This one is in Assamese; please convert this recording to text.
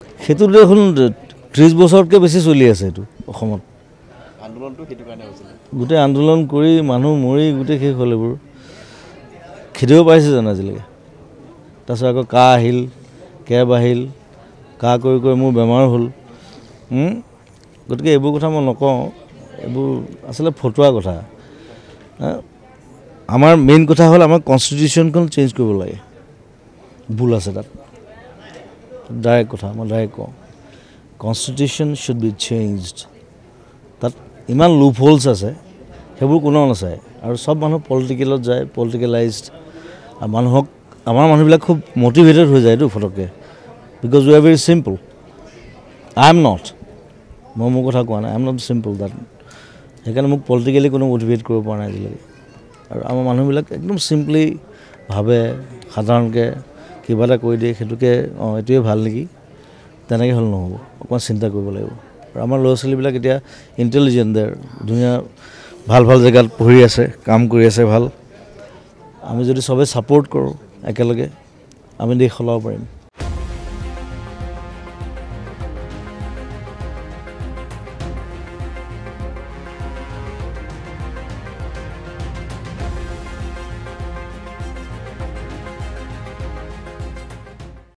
সেইটো দেখোন 30 বছৰতকৈ বেছি চলি আছে এইটো অসমত আন্দোলনটো সেইটো কাৰণে হৈছিল গোটেই আন্দোলন কৰি মানুহ মৰি গোটেই শেষ হ'ল এইবোৰ খেদিব পাৰিছে জানো আজিলৈকে তাৰপিছত আকৌ কাহ আহিল কেব আহিল কাহ কৰি কৰি মোৰ বেমাৰ হ'ল গতিকে এইবোৰ কথা মই নকওঁ এইবোৰ আচলতে ফটুৱা কথা আমাৰ মেইন কথা হ'ল আমাৰ কনষ্টিটিউশ্যনখন চেঞ্জ কৰিব লাগে ভুল আছে তাত ডাইৰেক্ট কথা মই ডাইৰেক্ট কওঁ কনষ্টিটিউশ্যন শুড বি চেঞ্জড তাত ইমান লুপ হোলছ আছে সেইবোৰ কোনেও নাচায় আৰু চব মানুহ পলিটিকেলত যায় পলিটিকেলাইজড আৰু মানুহক আমাৰ মানুহবিলাক খুব মটিভেটেড হৈ যায়তো ফটককৈ because we are very simple I am not মই মোৰ কথা কোৱা নাই I am not simple that সেইকাৰণে মোক পলিটিকেলি কোনো মটিভেট কৰিব পৰা নাই আজিলৈকে আৰু আমাৰ মানুহবিলাক একদম চিম্পলি ভাবে সাধাৰণকৈ কিবা এটা কৈ দিয়ে সেইটোকে অঁ এইটোৱে ভাল নেকি তেনেকৈ হ'লে নহ'ব অকণমান চিন্তা কৰিব লাগিব আৰু আমাৰ ল'ৰা ছোৱালীবিলাক এতিয়া ইণ্টেলিজেণ্ট দেৰ ধুনীয়া ভাল ভাল জেগাত পঢ়ি আছে কাম কৰি আছে ভাল আমি যদি চবেই ছাপোৰ্ট কৰোঁ একেলগে আমি দেশ সলাব পাৰিম